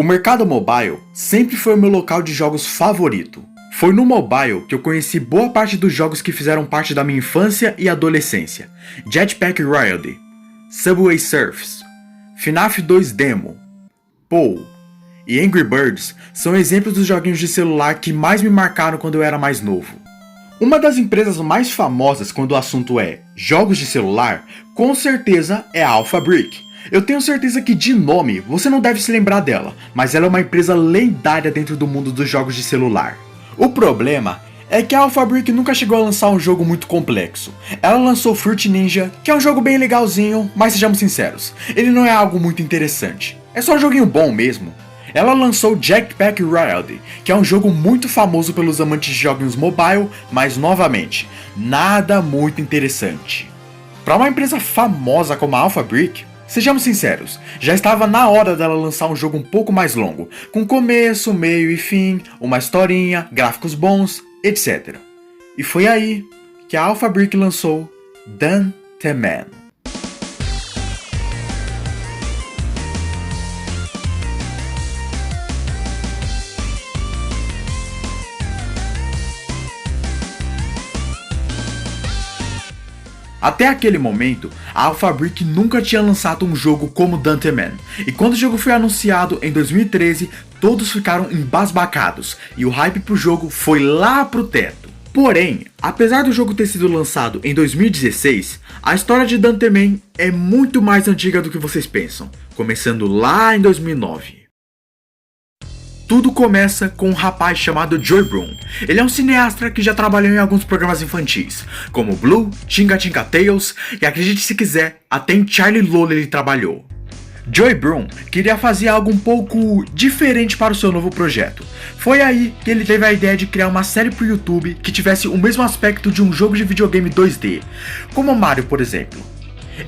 O mercado mobile sempre foi o meu local de jogos favorito. Foi no mobile que eu conheci boa parte dos jogos que fizeram parte da minha infância e adolescência. Jetpack Royale, Subway Surfers, FNAF 2 Demo, Pou e Angry Birds são exemplos dos joguinhos de celular que mais me marcaram quando eu era mais novo. Uma das empresas mais famosas quando o assunto é jogos de celular, com certeza é a Alpha Brick. Eu tenho certeza que de nome você não deve se lembrar dela, mas ela é uma empresa lendária dentro do mundo dos jogos de celular. O problema é que a Alpha Brick nunca chegou a lançar um jogo muito complexo. Ela lançou Fruit Ninja, que é um jogo bem legalzinho, mas sejamos sinceros, ele não é algo muito interessante. É só um joguinho bom mesmo. Ela lançou Jetpack Royale, que é um jogo muito famoso pelos amantes de joguinhos mobile, mas novamente, nada muito interessante. Para uma empresa famosa como a Alpha Brick, sejamos sinceros, já estava na hora dela lançar um jogo um pouco mais longo, com começo, meio e fim, uma historinha, gráficos bons, etc. E foi aí que a Alpha Brick lançou Dan the Man. Até aquele momento, a Alpha Brick nunca tinha lançado um jogo como Dan the Man, e quando o jogo foi anunciado em 2013, todos ficaram embasbacados, e o hype pro jogo foi lá pro teto. Porém, apesar do jogo ter sido lançado em 2016, a história de Dan the Man é muito mais antiga do que vocês pensam, começando lá em 2009. Tudo começa com um rapaz chamado Joey Broom. Ele é um cineasta que já trabalhou em alguns programas infantis, como Blue, Tinga Tinga Tales e, acredite se quiser, até em Charlie Lola ele trabalhou. Joey Broom queria fazer algo um pouco diferente para o seu novo projeto. Foi aí que ele teve a ideia de criar uma série para o YouTube que tivesse o mesmo aspecto de um jogo de videogame 2D, como Mario, por exemplo.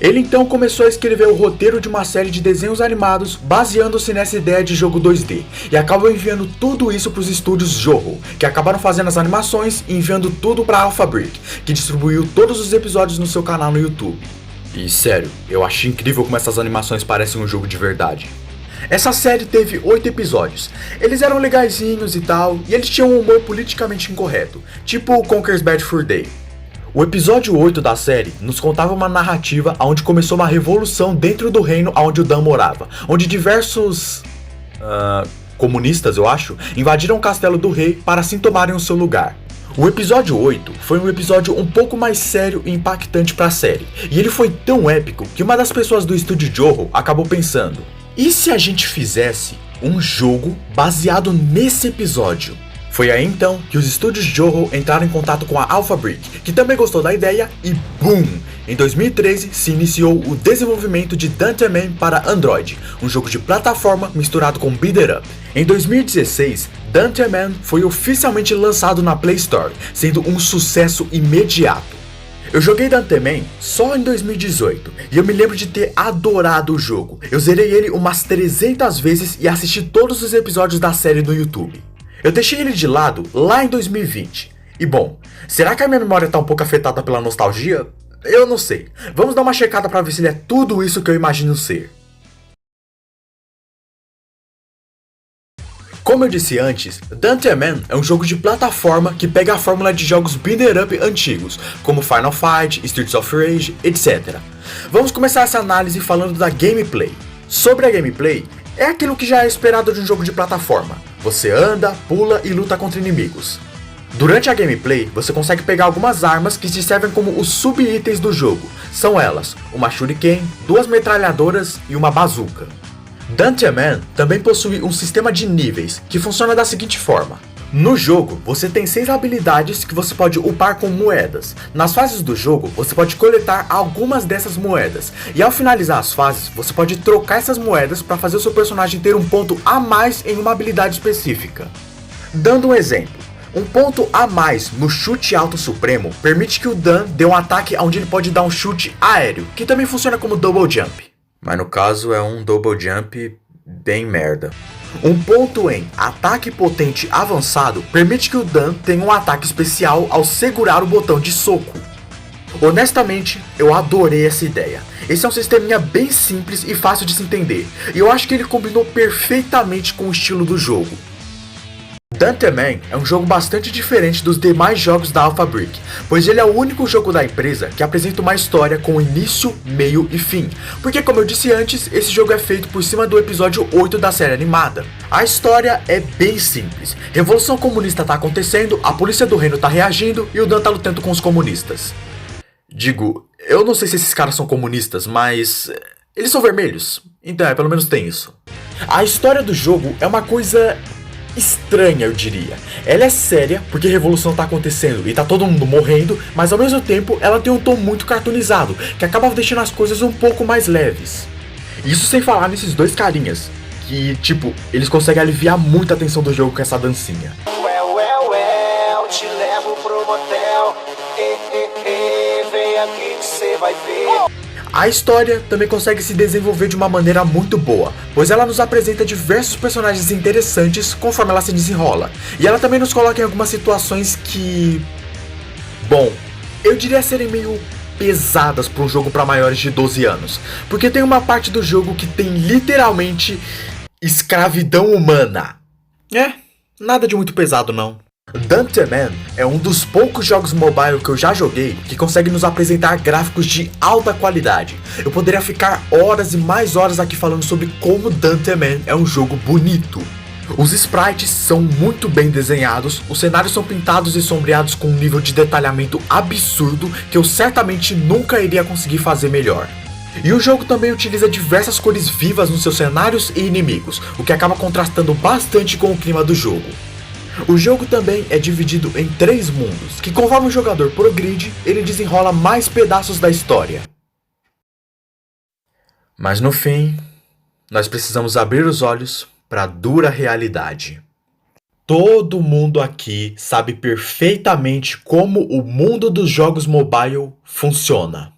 Ele então começou a escrever o roteiro de uma série de desenhos animados baseando-se nessa ideia de jogo 2D e acabou enviando tudo isso para os estúdios Joho, que acabaram fazendo as animações e enviando tudo para a Alpha Brick, que distribuiu todos os episódios no seu canal no YouTube. E sério, eu acho incrível como essas animações parecem um jogo de verdade. Essa série teve 8 episódios, eles eram legaisinhos e tal, e eles tinham um humor politicamente incorreto, tipo Conker's Bad Fur Day. O episódio 8 da série nos contava uma narrativa onde começou uma revolução dentro do reino onde o Dan morava, onde diversos comunistas, eu acho, invadiram o castelo do rei para assim tomarem o seu lugar. O episódio 8 foi um episódio um pouco mais sério e impactante para a série, e ele foi tão épico que uma das pessoas do estúdio Joho acabou pensando: e se a gente fizesse um jogo baseado nesse episódio? Foi aí então que os estúdios Joho entraram em contato com a Alpha Brick, que também gostou da ideia e BOOM! Em 2013 se iniciou o desenvolvimento de Dan the Man para Android, um jogo de plataforma misturado com beat 'em up. Em 2016, Dan the Man foi oficialmente lançado na Play Store, sendo um sucesso imediato. Eu joguei Dan the Man só em 2018 e eu me lembro de ter adorado o jogo. Eu zerei ele umas 300 vezes e assisti todos os episódios da série no YouTube. Eu deixei ele de lado lá em 2020. E bom, será que a minha memória tá um pouco afetada pela nostalgia? Eu não sei. Vamos dar uma checada pra ver se ele é tudo isso que eu imagino ser. Como eu disse antes, Dan the Man é um jogo de plataforma que pega a fórmula de jogos beat 'em up antigos, como Final Fight, Streets of Rage, etc. Vamos começar essa análise falando da gameplay. Sobre a gameplay, é aquilo que já é esperado de um jogo de plataforma. Você anda, pula e luta contra inimigos. Durante a gameplay, você consegue pegar algumas armas que te servem como os sub-itens do jogo. São elas, uma shuriken, 2 metralhadoras e uma bazuca. Dan the Man também possui um sistema de níveis, que funciona da seguinte forma. No jogo, você tem 6 habilidades que você pode upar com moedas. Nas fases do jogo, você pode coletar algumas dessas moedas. E ao finalizar as fases, você pode trocar essas moedas para fazer o seu personagem ter um ponto a mais em uma habilidade específica. Dando um exemplo, um ponto a mais no chute alto supremo permite que o Dan dê um ataque onde ele pode dar um chute aéreo, que também funciona como double jump. Mas no caso é um double jump bem merda. Um ponto em ataque potente avançado permite que o Dan tenha um ataque especial ao segurar o botão de soco. Honestamente, eu adorei essa ideia. Esse é um sisteminha bem simples e fácil de se entender, e eu acho que ele combinou perfeitamente com o estilo do jogo. Danteman é um jogo bastante diferente dos demais jogos da Alpha Brick, pois ele é o único jogo da empresa que apresenta uma história com início, meio e fim, porque como eu disse antes, esse jogo é feito por cima do episódio 8 da série animada. A história é bem simples, Revolução Comunista tá acontecendo, a polícia do reino tá reagindo e o Dan tá lutando com os comunistas. Digo, eu não sei se esses caras são comunistas, mas eles são vermelhos, então pelo menos tem isso. A história do jogo é uma coisa estranha, eu diria. Ela é séria, porque a revolução tá acontecendo e tá todo mundo morrendo, mas ao mesmo tempo ela tem um tom muito cartoonizado, que acaba deixando as coisas um pouco mais leves. Isso sem falar nesses dois carinhas, que, tipo, eles conseguem aliviar muito a tensão do jogo com essa dancinha. Te levo pro motel, vem aqui que cê vai ver. A história também consegue se desenvolver de uma maneira muito boa, pois ela nos apresenta diversos personagens interessantes conforme ela se desenrola. E ela também nos coloca em algumas situações que... bom, eu diria serem meio pesadas para um jogo para maiores de 12 anos. Porque tem uma parte do jogo que tem literalmente escravidão humana. Nada de muito pesado não. Danteman é um dos poucos jogos mobile que eu já joguei que consegue nos apresentar gráficos de alta qualidade. Eu poderia ficar horas e mais horas aqui falando sobre como Danteman é um jogo bonito. Os sprites são muito bem desenhados, os cenários são pintados e sombreados com um nível de detalhamento absurdo que eu certamente nunca iria conseguir fazer melhor. E o jogo também utiliza diversas cores vivas nos seus cenários e inimigos, o que acaba contrastando bastante com o clima do jogo. O jogo também é dividido em 3 mundos, que conforme o jogador progride, ele desenrola mais pedaços da história. Mas no fim, nós precisamos abrir os olhos para a dura realidade. Todo mundo aqui sabe perfeitamente como o mundo dos jogos mobile funciona.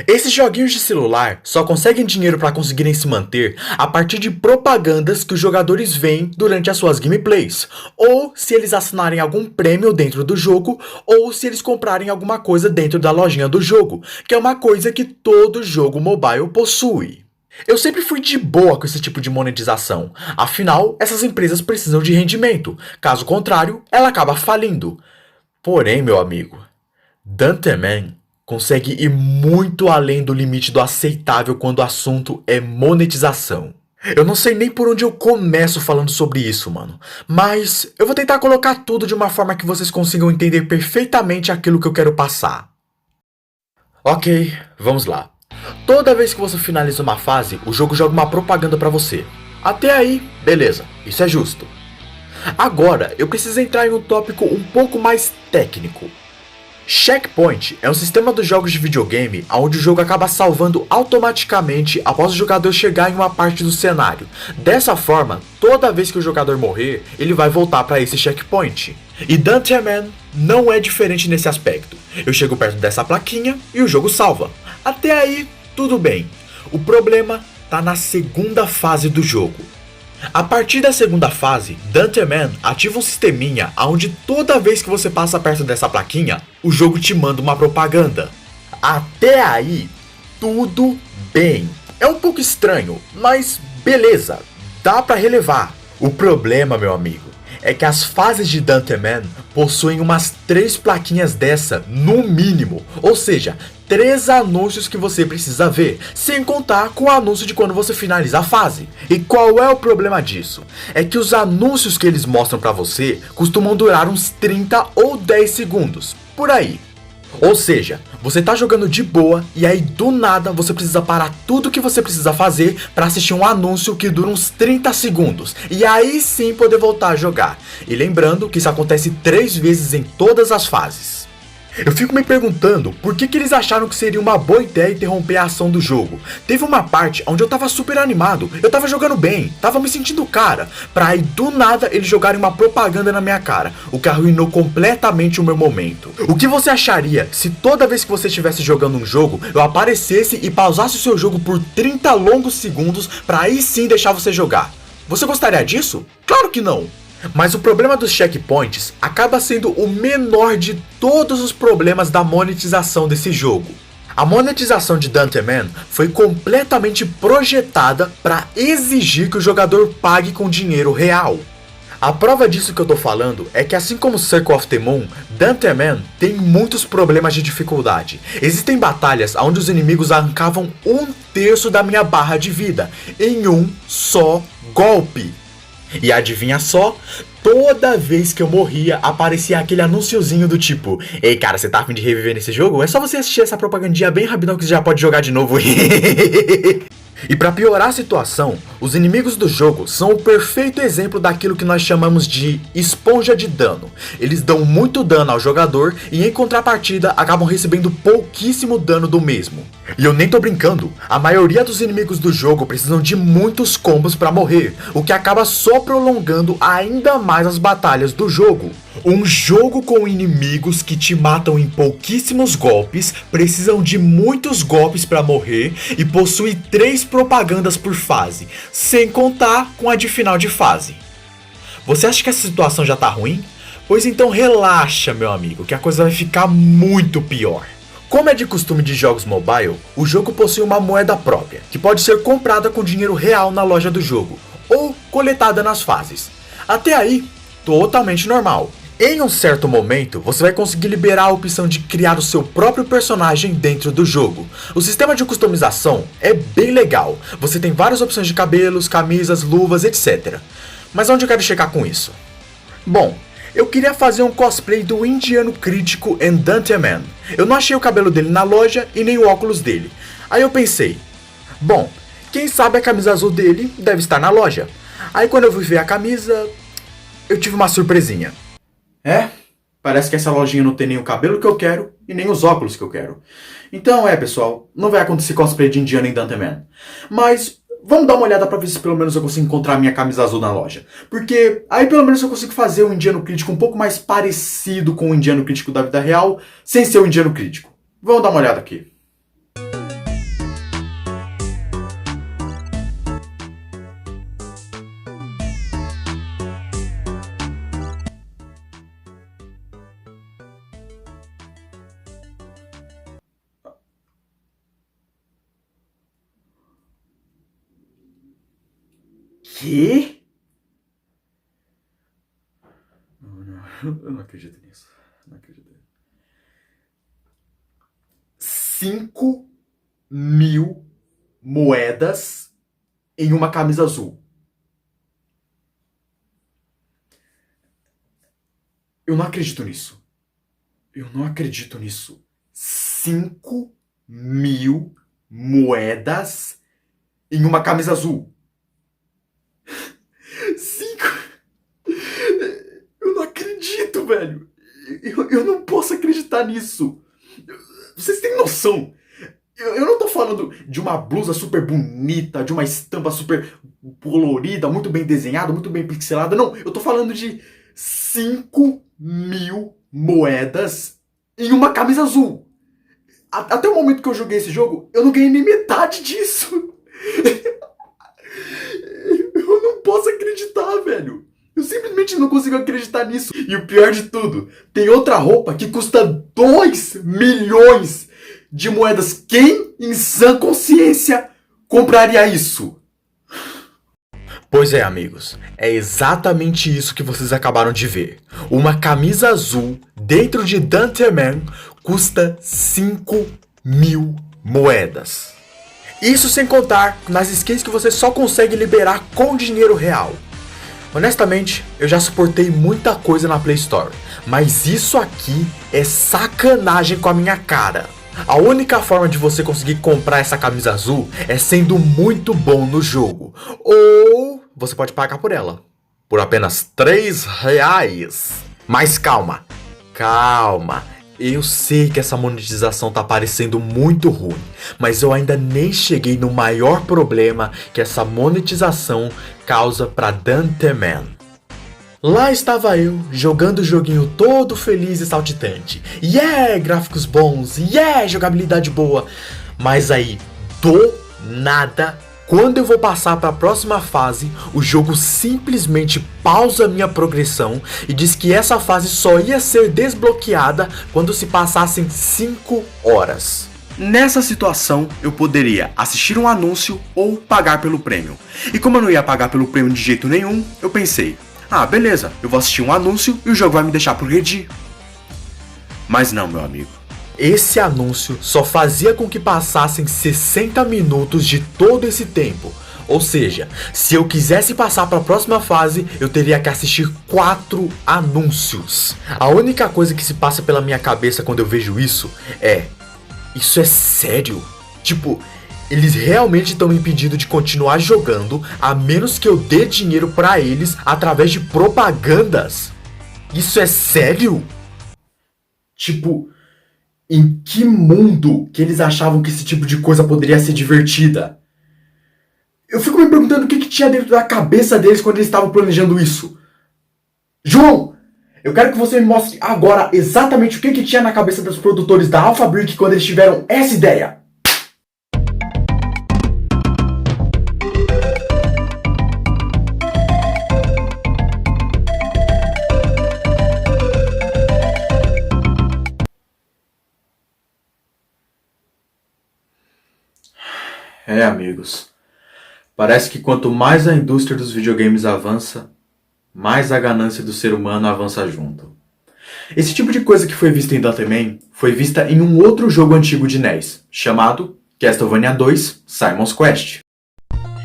Esses joguinhos de celular só conseguem dinheiro para conseguirem se manter a partir de propagandas que os jogadores veem durante as suas gameplays, ou se eles assinarem algum prêmio dentro do jogo, ou se eles comprarem alguma coisa dentro da lojinha do jogo, que é uma coisa que todo jogo mobile possui. Eu sempre fui de boa com esse tipo de monetização, afinal, essas empresas precisam de rendimento, caso contrário, ela acaba falindo. Porém, meu amigo, Danteman consegue ir muito além do limite do aceitável quando o assunto é monetização. Eu não sei nem por onde eu começo falando sobre isso, mano. Mas eu vou tentar colocar tudo de uma forma que vocês consigam entender perfeitamente aquilo que eu quero passar. Ok, vamos lá. Toda vez que você finaliza uma fase, o jogo joga uma propaganda pra você. Até aí, beleza, isso é justo. Agora, eu preciso entrar em um tópico um pouco mais técnico. Checkpoint é um sistema dos jogos de videogame onde o jogo acaba salvando automaticamente após o jogador chegar em uma parte do cenário. Dessa forma, toda vez que o jogador morrer, ele vai voltar para esse checkpoint. E Danteman não é diferente nesse aspecto. Eu chego perto dessa plaquinha e o jogo salva. Até aí, tudo bem. O problema tá na segunda fase do jogo. A partir da segunda fase, Danteman ativa um sisteminha onde toda vez que você passa perto dessa plaquinha, o jogo te manda uma propaganda. Até aí, tudo bem. É um pouco estranho, mas beleza, dá pra relevar. O problema, meu amigo, é que as fases de Danteman possuem umas 3 plaquinhas dessa no mínimo, ou seja, 3 anúncios que você precisa ver, sem contar com o anúncio de quando você finaliza a fase. E qual é o problema disso? É que os anúncios que eles mostram pra você costumam durar uns 30 ou 10 segundos, por aí. Ou seja, você tá jogando de boa e aí do nada você precisa parar tudo que você precisa fazer pra assistir um anúncio que dura uns 30 segundos. E aí sim poder voltar a jogar. E lembrando que isso acontece 3 vezes em todas as fases. Eu fico me perguntando por que eles acharam que seria uma boa ideia interromper a ação do jogo. Teve uma parte onde eu tava super animado, eu tava jogando bem, tava me sentindo cara, pra aí do nada eles jogarem uma propaganda na minha cara, o que arruinou completamente o meu momento. O que você acharia se toda vez que você estivesse jogando um jogo, eu aparecesse e pausasse o seu jogo por 30 longos segundos pra aí sim deixar você jogar? Você gostaria disso? Claro que não! Mas o problema dos checkpoints acaba sendo o menor de todos os problemas da monetização desse jogo. A monetização de Danteman foi completamente projetada para exigir que o jogador pague com dinheiro real. A prova disso que eu tô falando é que, assim como Circle of the Moon, Danteman tem muitos problemas de dificuldade. Existem batalhas onde os inimigos arrancavam 1/3 da minha barra de vida em um só golpe. E adivinha só? Toda vez que eu morria, aparecia aquele anunciozinho do tipo: ei cara, você tá a fim de reviver nesse jogo? É só você assistir essa propagandinha bem rapidão que você já pode jogar de novo. E pra piorar a situação, os inimigos do jogo são o perfeito exemplo daquilo que nós chamamos de esponja de dano. Eles dão muito dano ao jogador e em contrapartida acabam recebendo pouquíssimo dano do mesmo. E eu nem tô brincando, a maioria dos inimigos do jogo precisam de muitos combos pra morrer, o que acaba só prolongando ainda mais as batalhas do jogo. Um jogo com inimigos que te matam em pouquíssimos golpes, precisam de muitos golpes pra morrer e possui 3 propagandas por fase, sem contar com a de final de fase. Você acha que essa situação já tá ruim? Pois então relaxa, meu amigo, que a coisa vai ficar muito pior. Como é de costume de jogos mobile, o jogo possui uma moeda própria, que pode ser comprada com dinheiro real na loja do jogo, ou coletada nas fases. Até aí, totalmente normal. Em um certo momento, você vai conseguir liberar a opção de criar o seu próprio personagem dentro do jogo. O sistema de customização é bem legal, você tem várias opções de cabelos, camisas, luvas, etc. Mas onde eu quero chegar com isso? Bom, eu queria fazer um cosplay do Indiano Crítico em Danteman. Eu não achei o cabelo dele na loja e nem o óculos dele. Aí eu pensei, bom, quem sabe a camisa azul dele deve estar na loja. Aí quando eu fui ver a camisa, eu tive uma surpresinha. Parece que essa lojinha não tem nem o cabelo que eu quero e nem os óculos que eu quero. Então pessoal, não vai acontecer cosplay de Indiano em Danteman. Mas vamos dar uma olhada pra ver se pelo menos eu consigo encontrar a minha camisa azul na loja. Porque aí pelo menos eu consigo fazer o Indiano Crítico um pouco mais parecido com o Indiano Crítico da vida real, sem ser o Indiano Crítico. Vamos dar uma olhada aqui. Que? Eu não acredito nisso. Não acredito. 5.000 moedas em uma camisa azul. Eu não acredito nisso. Eu não acredito nisso. 5.000 moedas em uma camisa azul. 5. Eu não acredito, velho. Eu não posso acreditar nisso. Vocês têm noção? Eu não tô falando de uma blusa super bonita, de uma estampa super colorida, muito bem desenhada, muito bem pixelada. Não, eu tô falando de 5.000 moedas em uma camisa azul. Até o momento que eu joguei esse jogo, eu não ganhei nem metade disso. Eu não posso acreditar, velho. Eu simplesmente não consigo acreditar nisso. E o pior de tudo, tem outra roupa que custa 2 milhões de moedas. Quem, em sã consciência, compraria isso? Pois é, amigos, é exatamente isso que vocês acabaram de ver. Uma camisa azul dentro de Danteman custa 5.000 moedas. Isso sem contar nas skins que você só consegue liberar com dinheiro real. Honestamente, eu já suportei muita coisa na Play Store, mas isso aqui é sacanagem com a minha cara. A única forma de você conseguir comprar essa camisa azul é sendo muito bom no jogo, ou você pode pagar por ela, por apenas R$3. Mas calma, eu sei que essa monetização tá parecendo muito ruim, mas eu ainda nem cheguei no maior problema que essa monetização causa pra Danteman. Lá estava eu, jogando o joguinho todo feliz e saltitante. Gráficos bons, jogabilidade boa. Mas aí, do nada, quando eu vou passar para a próxima fase, o jogo simplesmente pausa minha progressão e diz que essa fase só ia ser desbloqueada quando se passassem 5 horas. Nessa situação, eu poderia assistir um anúncio ou pagar pelo prêmio. E como eu não ia pagar pelo prêmio de jeito nenhum, eu pensei, beleza, eu vou assistir um anúncio e o jogo vai me deixar progredir. Mas não, meu amigo. Esse anúncio só fazia com que passassem 60 minutos de todo esse tempo. Ou seja, se eu quisesse passar para a próxima fase, eu teria que assistir 4 anúncios. A única coisa que se passa pela minha cabeça quando eu vejo isso é: isso é sério? Tipo, eles realmente estão me impedindo de continuar jogando a menos que eu dê dinheiro para eles através de propagandas? Isso é sério? Tipo, em que mundo que eles achavam que esse tipo de coisa poderia ser divertida? Eu fico me perguntando o que tinha dentro da cabeça deles quando eles estavam planejando isso. João, eu quero que você me mostre agora exatamente o que tinha na cabeça dos produtores da Alpha Brick quando eles tiveram essa ideia. Amigos. Parece que quanto mais a indústria dos videogames avança, mais a ganância do ser humano avança junto. Esse tipo de coisa que foi vista em Danteman foi vista em um outro jogo antigo de NES, chamado Castlevania 2 Simon's Quest.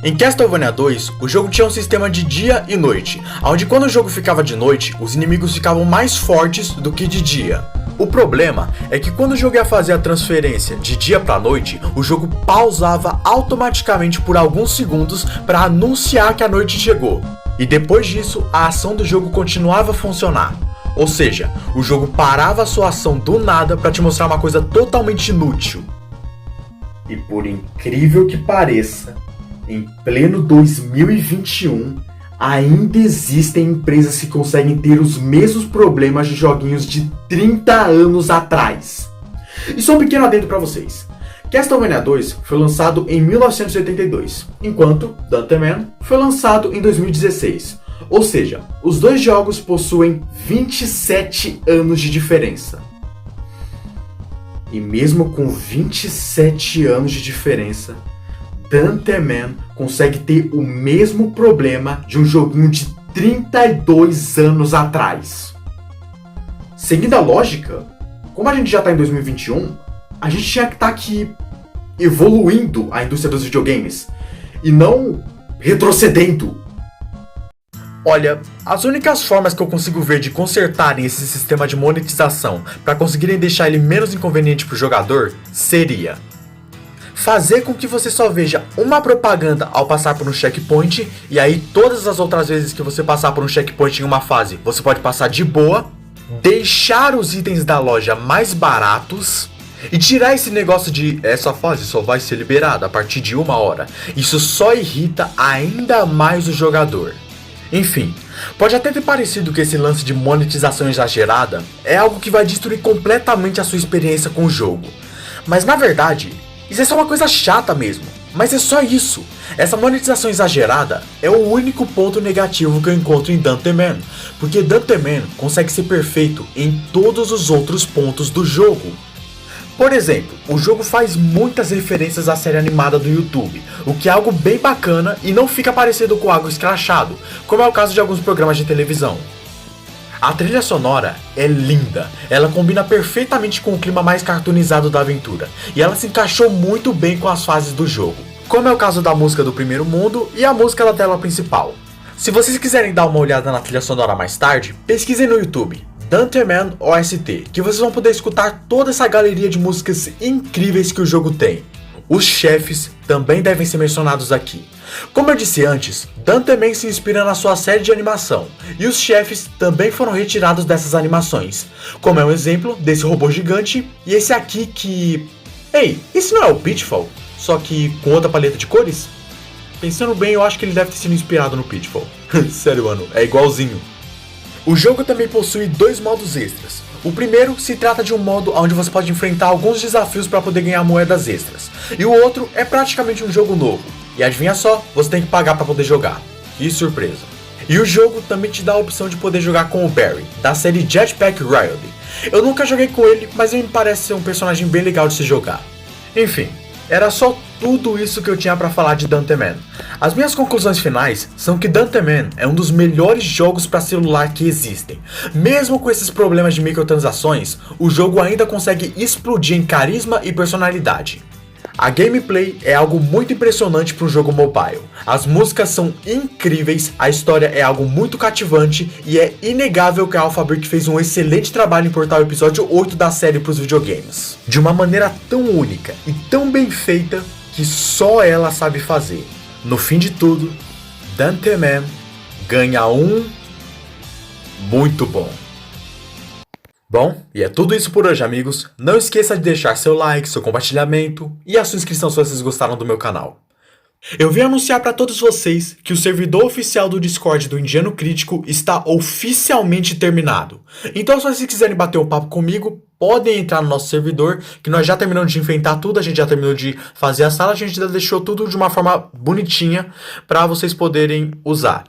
Em Castlevania 2, o jogo tinha um sistema de dia e noite, onde quando o jogo ficava de noite, os inimigos ficavam mais fortes do que de dia. O problema é que quando o jogo ia fazer a transferência de dia para noite, o jogo pausava automaticamente por alguns segundos para anunciar que a noite chegou. E depois disso, a ação do jogo continuava a funcionar. Ou seja, o jogo parava a sua ação do nada para te mostrar uma coisa totalmente inútil. E por incrível que pareça, em pleno 2021, ainda existem empresas que conseguem ter os mesmos problemas de joguinhos de 30 anos atrás. E só um pequeno adendo para vocês. Castlevania 2 foi lançado em 1982, enquanto Danteman foi lançado em 2016. Ou seja, os dois jogos possuem 27 anos de diferença. E mesmo com 27 anos de diferença, Danteman consegue ter o mesmo problema de um joguinho de 32 anos atrás. Seguindo a lógica, como a gente já está em 2021, a gente tinha que estar aqui evoluindo a indústria dos videogames e não retrocedendo. Olha, as únicas formas que eu consigo ver de consertarem esse sistema de monetização para conseguirem deixar ele menos inconveniente para o jogador seria fazer com que você só veja uma propaganda ao passar por um checkpoint, e aí todas as outras vezes que você passar por um checkpoint em uma fase, você pode passar de boa, deixar os itens da loja mais baratos e tirar esse negócio de essa fase só vai ser liberada a partir de 1 hora. Isso só irrita ainda mais o jogador. Enfim, pode até ter parecido que esse lance de monetização exagerada é algo que vai destruir completamente a sua experiência com o jogo. Mas na verdade, isso é só uma coisa chata mesmo. Mas é só isso. Essa monetização exagerada é o único ponto negativo que eu encontro em Danteman, porque Danteman consegue ser perfeito em todos os outros pontos do jogo. Por exemplo, o jogo faz muitas referências à série animada do YouTube, o que é algo bem bacana e não fica parecido com algo escrachado, como é o caso de alguns programas de televisão. A trilha sonora é linda, ela combina perfeitamente com o clima mais cartoonizado da aventura, e ela se encaixou muito bem com as fases do jogo, como é o caso da música do primeiro mundo e a música da tela principal. Se vocês quiserem dar uma olhada na trilha sonora mais tarde, pesquisem no YouTube Danteman OST, que vocês vão poder escutar toda essa galeria de músicas incríveis que o jogo tem. Os chefes também devem ser mencionados aqui. Como eu disse antes, Danteman se inspira na sua série de animação, e os chefes também foram retirados dessas animações, como é um exemplo desse robô gigante e esse aqui que... Ei, esse não é o Pitfall? Só que com outra paleta de cores? Pensando bem, eu acho que ele deve ter sido inspirado no Pitfall. Sério, mano, é igualzinho. O jogo também possui 2 modos extras. O primeiro se trata de um modo onde você pode enfrentar alguns desafios para poder ganhar moedas extras. E o outro é praticamente um jogo novo. E adivinha só, você tem que pagar para poder jogar. Que surpresa. E o jogo também te dá a opção de poder jogar com o Barry, da série Jetpack Riley. Eu nunca joguei com ele, mas ele me parece ser um personagem bem legal de se jogar. Enfim, era só tudo isso que eu tinha pra falar de Danteman. As minhas conclusões finais são que Danteman é um dos melhores jogos pra celular que existem. Mesmo com esses problemas de microtransações, o jogo ainda consegue explodir em carisma e personalidade. A gameplay é algo muito impressionante para um jogo mobile. As músicas são incríveis, a história é algo muito cativante e é inegável que a Alphabrick fez um excelente trabalho em portar o episódio 8 da série para os videogames. De uma maneira tão única e tão bem feita que só ela sabe fazer. No fim de tudo, Danteman ganha um muito bom. Bom, e é tudo isso por hoje, amigos. Não esqueça de deixar seu like, seu compartilhamento e a sua inscrição se vocês gostaram do meu canal. Eu vim anunciar para todos vocês que o servidor oficial do Discord do Indiano Crítico está oficialmente terminado. Então, se vocês quiserem bater um papo comigo, podem entrar no nosso servidor, que nós já terminamos de enfrentar tudo, a gente já terminou de fazer a sala, a gente já deixou tudo de uma forma bonitinha para vocês poderem usar.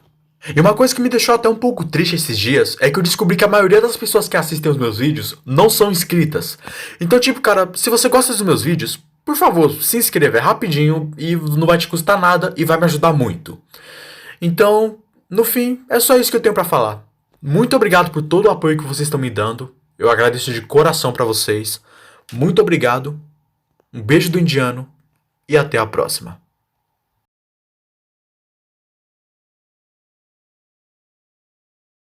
E uma coisa que me deixou até um pouco triste esses dias é que eu descobri que a maioria das pessoas que assistem os meus vídeos não são inscritas. Então, tipo, cara, se você gosta dos meus vídeos, por favor, se inscreva, é rapidinho e não vai te custar nada e vai me ajudar muito. Então, no fim, é só isso que eu tenho pra falar. Muito obrigado por todo o apoio que vocês estão me dando. Eu agradeço de coração pra vocês. Muito obrigado. Um beijo do indiano e até a próxima.